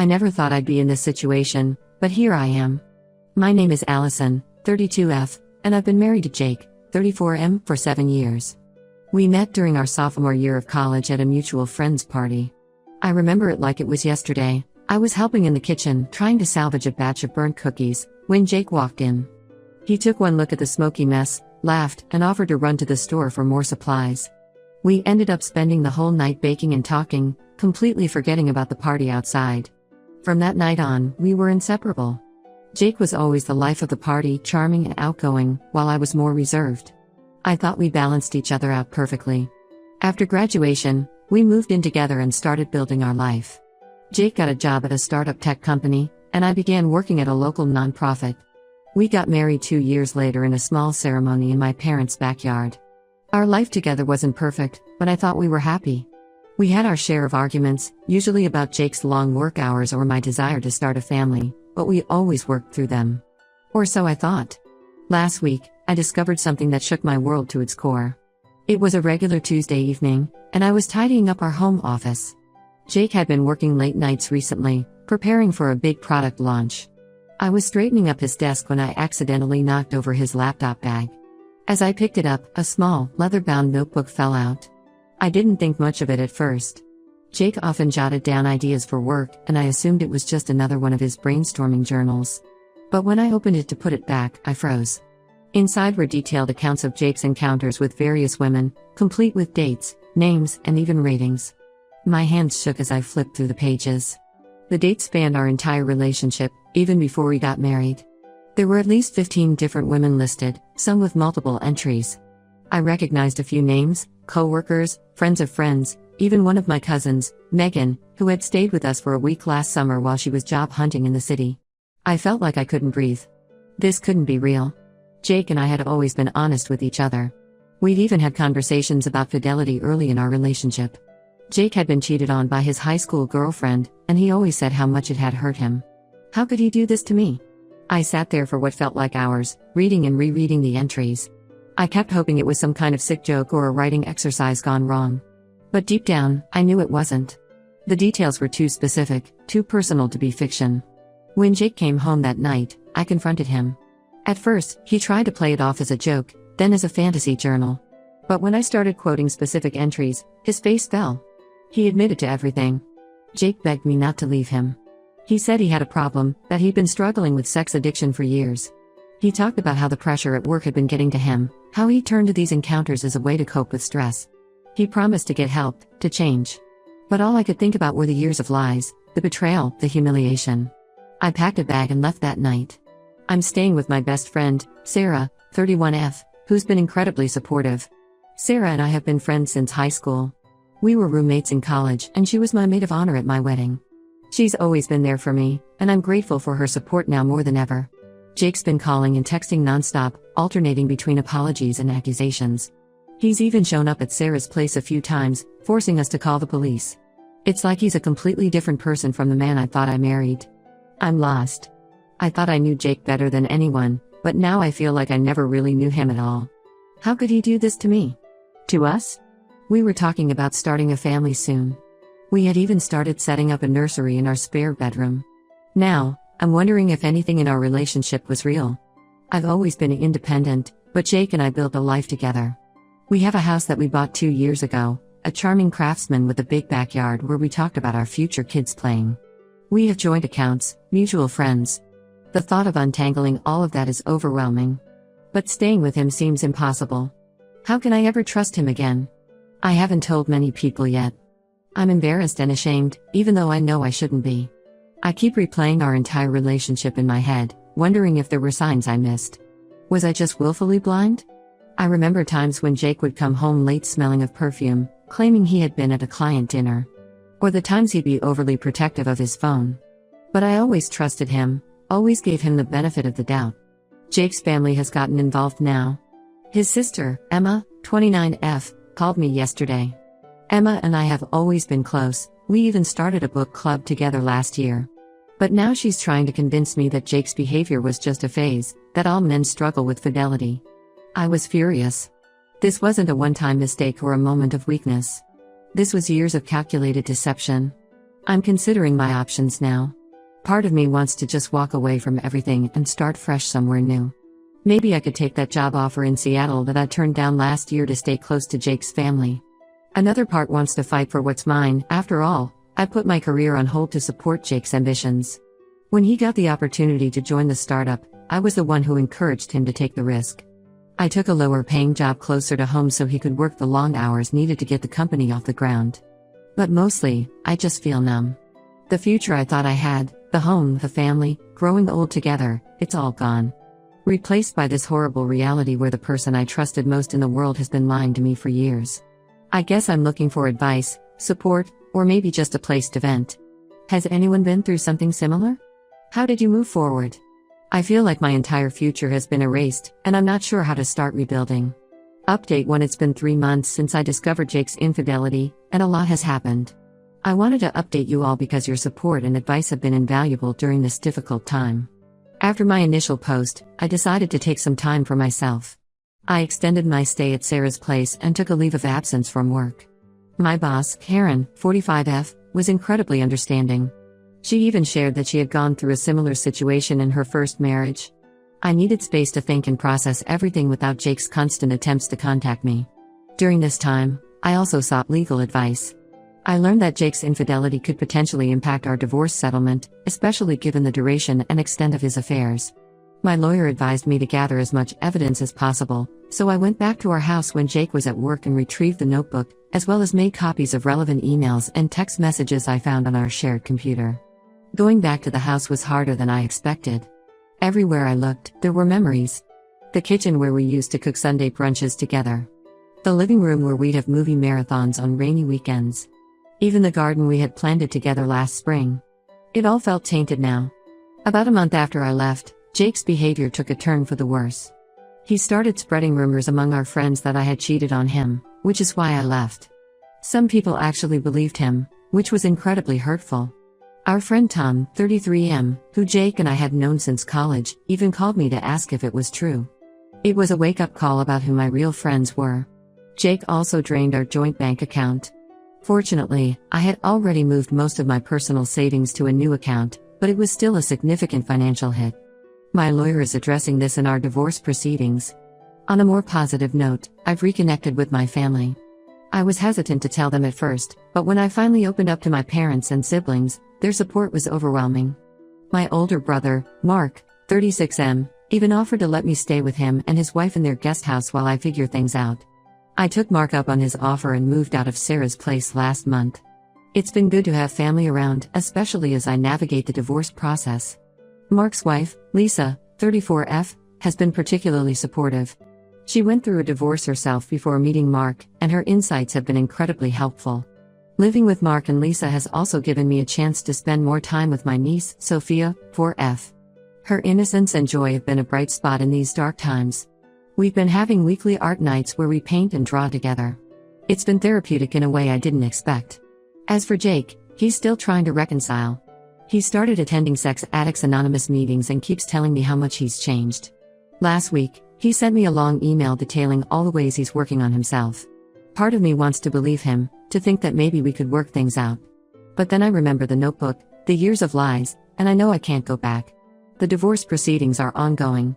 I never thought I'd be in this situation, but here I am. My name is Allison, 32F, and I've been married to Jake, 34M, for 7 years. We met during our sophomore year of college at a mutual friend's party. I remember it like it was yesterday. I was helping in the kitchen, trying to salvage a batch of burnt cookies, when Jake walked in. He took one look at the smoky mess, laughed, and offered to run to the store for more supplies. We ended up spending the whole night baking and talking, completely forgetting about the party outside. From that night on, we were inseparable. Jake was always the life of the party, charming and outgoing, while I was more reserved. I thought we balanced each other out perfectly. After graduation, we moved in together and started building our life. Jake got a job at a startup tech company, and I began working at a local nonprofit. We got married 2 years later in a small ceremony in my parents' backyard. Our life together wasn't perfect, but I thought we were happy. We had our share of arguments, usually about Jake's long work hours or my desire to start a family, but we always worked through them. Or so I thought. Last week, I discovered something that shook my world to its core. It was a regular Tuesday evening, and I was tidying up our home office. Jake had been working late nights recently, preparing for a big product launch. I was straightening up his desk when I accidentally knocked over his laptop bag. As I picked it up, a small, leather-bound notebook fell out. I didn't think much of it at first. Jake often jotted down ideas for work, and I assumed it was just another one of his brainstorming journals. But when I opened it to put it back, I froze. Inside were detailed accounts of Jake's encounters with various women, complete with dates, names, and even ratings. My hands shook as I flipped through the pages. The dates spanned our entire relationship, even before we got married. There were at least 15 different women listed, some with multiple entries. I recognized a few names, co-workers, friends of friends, even one of my cousins, Megan, who had stayed with us for a week last summer while she was job hunting in the city. I felt like I couldn't breathe. This couldn't be real. Jake and I had always been honest with each other. We'd even had conversations about fidelity early in our relationship. Jake had been cheated on by his high school girlfriend, and he always said how much it had hurt him. How could he do this to me? I sat there for what felt like hours, reading and rereading the entries. I kept hoping it was some kind of sick joke or a writing exercise gone wrong. But deep down, I knew it wasn't. The details were too specific, too personal to be fiction. When Jake came home that night, I confronted him. At first, he tried to play it off as a joke, then as a fantasy journal. But when I started quoting specific entries, his face fell. He admitted to everything. Jake begged me not to leave him. He said he had a problem, that he'd been struggling with sex addiction for years. He talked about how the pressure at work had been getting to him, how he turned to these encounters as a way to cope with stress. He promised to get help, to change. But all I could think about were the years of lies, the betrayal, the humiliation. I packed a bag and left that night. I'm staying with my best friend, Sarah, 31F, who's been incredibly supportive. Sarah and I have been friends since high school. We were roommates in college, and she was my maid of honor at my wedding. She's always been there for me, and I'm grateful for her support now more than ever. Jake's been calling and texting nonstop, alternating between apologies and accusations. He's even shown up at Sarah's place a few times, forcing us to call the police. It's like he's a completely different person from the man I thought I married. I'm lost. I thought I knew Jake better than anyone, but now I feel like I never really knew him at all. How could he do this to me? To us? We were talking about starting a family soon. We had even started setting up a nursery in our spare bedroom. Now, I'm wondering if anything in our relationship was real. I've always been independent, but Jake and I built a life together. We have a house that we bought 2 years ago, a charming craftsman with a big backyard where we talked about our future kids playing. We have joint accounts, mutual friends. The thought of untangling all of that is overwhelming. But staying with him seems impossible. How can I ever trust him again? I haven't told many people yet. I'm embarrassed and ashamed, even though I know I shouldn't be. I keep replaying our entire relationship in my head, wondering if there were signs I missed. Was I just willfully blind? I remember times when Jake would come home late smelling of perfume, claiming he had been at a client dinner. Or the times he'd be overly protective of his phone. But I always trusted him, always gave him the benefit of the doubt. Jake's family has gotten involved now. His sister, Emma, 29F, called me yesterday. Emma and I have always been close, we even started a book club together last year. But now she's trying to convince me that Jake's behavior was just a phase, that all men struggle with fidelity. I was furious. This wasn't a one-time mistake or a moment of weakness. This was years of calculated deception. I'm considering my options now. Part of me wants to just walk away from everything and start fresh somewhere new. Maybe I could take that job offer in Seattle that I turned down last year to stay close to Jake's family. Another part wants to fight for what's mine. After all, I put my career on hold to support Jake's ambitions. When he got the opportunity to join the startup, I was the one who encouraged him to take the risk. I took a lower-paying job closer to home so he could work the long hours needed to get the company off the ground. But mostly, I just feel numb. The future I thought I had, the home, the family, growing old together, it's all gone. Replaced by this horrible reality where the person I trusted most in the world has been lying to me for years. I guess I'm looking for advice, support, or maybe just a place to vent. Has anyone been through something similar? How did you move forward? I feel like my entire future has been erased, and I'm not sure how to start rebuilding. Update 1: It's been 3 months since I discovered Jake's infidelity, and a lot has happened. I wanted to update you all because your support and advice have been invaluable during this difficult time. After my initial post, I decided to take some time for myself. I extended my stay at Sarah's place and took a leave of absence from work. My boss, Karen, 45F, was incredibly understanding. She even shared that she had gone through a similar situation in her first marriage. I needed space to think and process everything without Jake's constant attempts to contact me. During this time, I also sought legal advice. I learned that Jake's infidelity could potentially impact our divorce settlement, especially given the duration and extent of his affairs. My lawyer advised me to gather as much evidence as possible, so I went back to our house when Jake was at work and retrieved the notebook, as well as made copies of relevant emails and text messages I found on our shared computer. Going back to the house was harder than I expected. Everywhere I looked, there were memories. The kitchen where we used to cook Sunday brunches together. The living room where we'd have movie marathons on rainy weekends. Even the garden we had planted together last spring. It all felt tainted now. About a month after I left, Jake's behavior took a turn for the worse. He started spreading rumors among our friends that I had cheated on him, which is why I left. Some people actually believed him, which was incredibly hurtful. Our friend Tom, 33M, who Jake and I had known since college, even called me to ask if it was true. It was a wake-up call about who my real friends were. Jake also drained our joint bank account. Fortunately, I had already moved most of my personal savings to a new account, but it was still a significant financial hit. My lawyer is addressing this in our divorce proceedings. On a more positive note, I've reconnected with my family. I was hesitant to tell them at first, but when I finally opened up to my parents and siblings, their support was overwhelming. My older brother, Mark, 36M, even offered to let me stay with him and his wife in their guest house while I figure things out. I took Mark up on his offer and moved out of Sarah's place last month. It's been good to have family around, especially as I navigate the divorce process. Mark's wife, Lisa, 34F, has been particularly supportive. She went through a divorce herself before meeting Mark, and her insights have been incredibly helpful. Living with Mark and Lisa has also given me a chance to spend more time with my niece, Sophia, 4F. Her innocence and joy have been a bright spot in these dark times. We've been having weekly art nights where we paint and draw together. It's been therapeutic in a way I didn't expect. As for Jake, he's still trying to reconcile. He started attending Sex Addicts Anonymous meetings and keeps telling me how much he's changed. Last week, he sent me a long email detailing all the ways he's working on himself. Part of me wants to believe him, to think that maybe we could work things out. But then I remember the notebook, the years of lies, and I know I can't go back. The divorce proceedings are ongoing.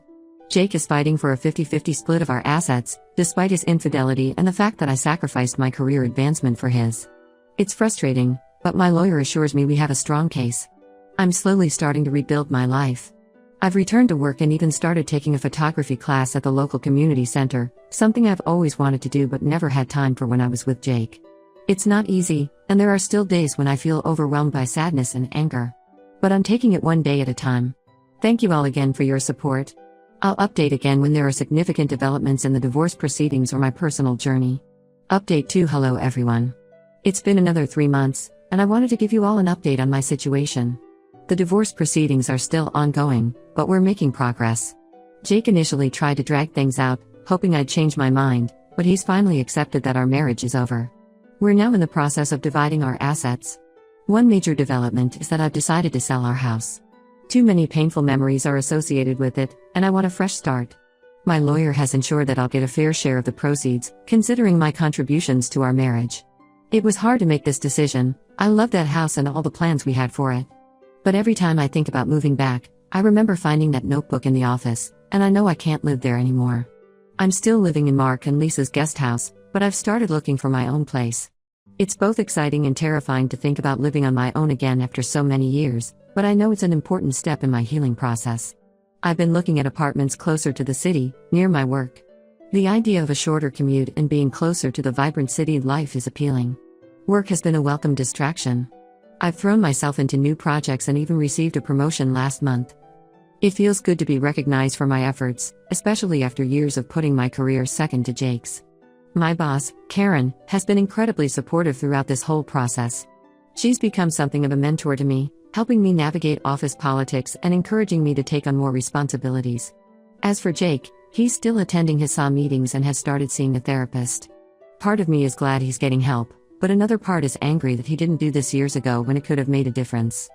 Jake is fighting for a 50-50 split of our assets, despite his infidelity and the fact that I sacrificed my career advancement for his. It's frustrating, but my lawyer assures me we have a strong case. I'm slowly starting to rebuild my life. I've returned to work and even started taking a photography class at the local community center, something I've always wanted to do but never had time for when I was with Jake. It's not easy, and there are still days when I feel overwhelmed by sadness and anger. But I'm taking it one day at a time. Thank you all again for your support. I'll update again when there are significant developments in the divorce proceedings or my personal journey. Update 2. Hello everyone. It's been another 3 months, and I wanted to give you all an update on my situation. The divorce proceedings are still ongoing, but we're making progress. Jake initially tried to drag things out, hoping I'd change my mind, but he's finally accepted that our marriage is over. We're now in the process of dividing our assets. One major development is that I've decided to sell our house. Too many painful memories are associated with it, and I want a fresh start. My lawyer has ensured that I'll get a fair share of the proceeds, considering my contributions to our marriage. It was hard to make this decision. I love that house and all the plans we had for it. But every time I think about moving back, I remember finding that notebook in the office, and I know I can't live there anymore. I'm still living in Mark and Lisa's guest house, but I've started looking for my own place. It's both exciting and terrifying to think about living on my own again after so many years, but I know it's an important step in my healing process. I've been looking at apartments closer to the city, near my work. The idea of a shorter commute and being closer to the vibrant city life is appealing. Work has been a welcome distraction. I've thrown myself into new projects and even received a promotion last month. It feels good to be recognized for my efforts, especially after years of putting my career second to Jake's. My boss, Karen, has been incredibly supportive throughout this whole process. She's become something of a mentor to me, helping me navigate office politics and encouraging me to take on more responsibilities. As for Jake, he's still attending his SAW meetings and has started seeing a therapist. Part of me is glad he's getting help, but another part is angry that he didn't do this years ago when it could have made a difference.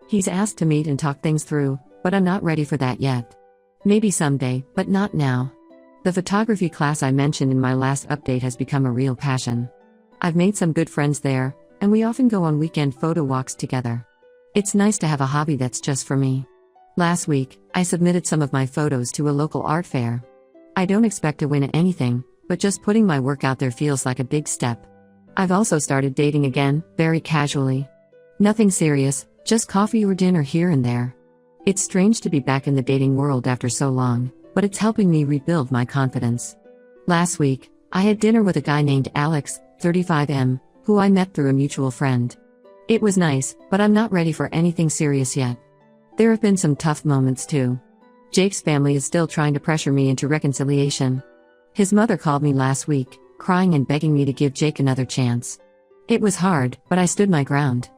He's asked to meet and talk things through, but I'm not ready for that yet. Maybe someday, but not now. The photography class I mentioned in my last update has become a real passion. I've made some good friends there, and we often go on weekend photo walks together. It's nice to have a hobby that's just for me. Last week, I submitted some of my photos to a local art fair. I don't expect to win anything, but just putting my work out there feels like a big step. I've also started dating again, very casually. Nothing serious, just coffee or dinner here and there. It's strange to be back in the dating world after so long, but it's helping me rebuild my confidence. Last week, I had dinner with a guy named Alex, 35M, who I met through a mutual friend. It was nice, but I'm not ready for anything serious yet. There have been some tough moments too. Jake's family is still trying to pressure me into reconciliation. His mother called me last week, crying and begging me to give Jake another chance. It was hard, but I stood my ground.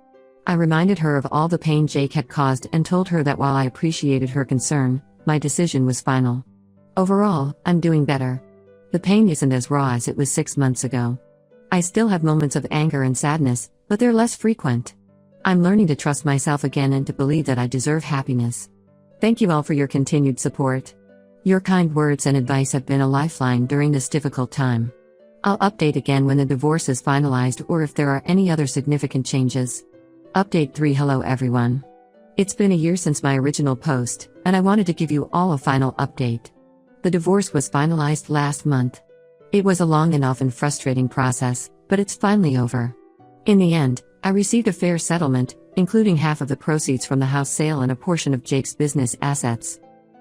I reminded her of all the pain Jake had caused and told her that while I appreciated her concern, my decision was final. Overall, I'm doing better. The pain isn't as raw as it was 6 months ago. I still have moments of anger and sadness, but they're less frequent. I'm learning to trust myself again and to believe that I deserve happiness. Thank you all for your continued support. Your kind words and advice have been a lifeline during this difficult time. I'll update again when the divorce is finalized or if there are any other significant changes. Update 3. Hello everyone. It's been a year since my original post, and I wanted to give you all a final update. The divorce was finalized last month. It was a long and often frustrating process, but it's finally over. In the end, I received a fair settlement, including half of the proceeds from the house sale and a portion of Jake's business assets.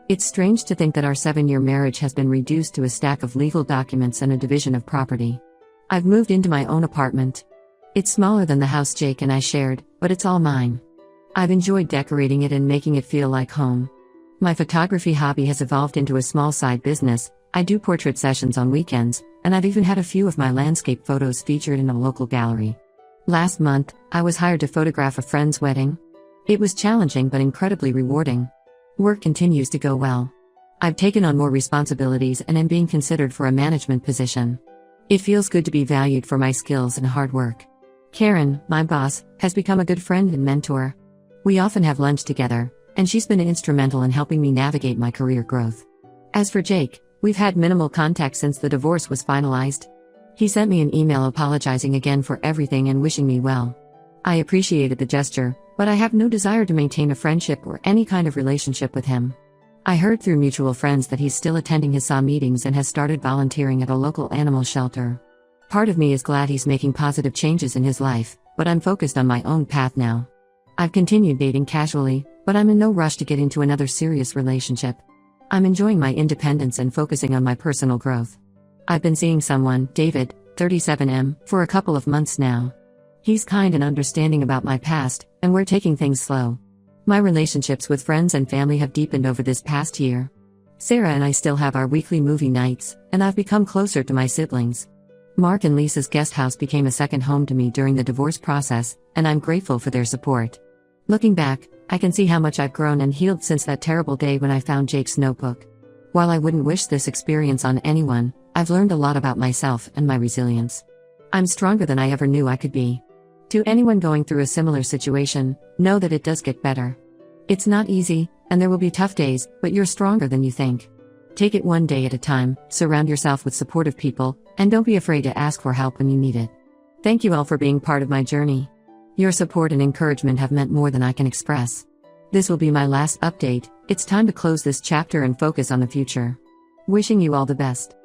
It's strange to think that our 7-year marriage has been reduced to a stack of legal documents and a division of property. I've moved into my own apartment. It's smaller than the house Jake and I shared, but it's all mine. I've enjoyed decorating it and making it feel like home. My photography hobby has evolved into a small side business. I do portrait sessions on weekends, and I've even had a few of my landscape photos featured in a local gallery. Last month, I was hired to photograph a friend's wedding. It was challenging but incredibly rewarding. Work continues to go well. I've taken on more responsibilities and am being considered for a management position. It feels good to be valued for my skills and hard work. Karen, my boss, has become a good friend and mentor. We often have lunch together, and she's been instrumental in helping me navigate my career growth. As for Jake, we've had minimal contact since the divorce was finalized. He sent me an email apologizing again for everything and wishing me well. I appreciated the gesture, but I have no desire to maintain a friendship or any kind of relationship with him. I heard through mutual friends that he's still attending his SAW meetings and has started volunteering at a local animal shelter. Part of me is glad he's making positive changes in his life, but I'm focused on my own path now. I've continued dating casually, but I'm in no rush to get into another serious relationship. I'm enjoying my independence and focusing on my personal growth. I've been seeing someone, David, 37M, for a couple of months now. He's kind and understanding about my past, and we're taking things slow. My relationships with friends and family have deepened over this past year. Sarah and I still have our weekly movie nights, and I've become closer to my siblings. Mark and Lisa's guest house became a second home to me during the divorce process, and I'm grateful for their support. Looking back, I can see how much I've grown and healed since that terrible day when I found Jake's notebook. While I wouldn't wish this experience on anyone, I've learned a lot about myself and my resilience. I'm stronger than I ever knew I could be. To anyone going through a similar situation, know that it does get better. It's not easy, and there will be tough days, but you're stronger than you think. Take it one day at a time, surround yourself with supportive people, and don't be afraid to ask for help when you need it. Thank you all for being part of my journey. Your support and encouragement have meant more than I can express. This will be my last update. It's time to close this chapter and focus on the future. Wishing you all the best.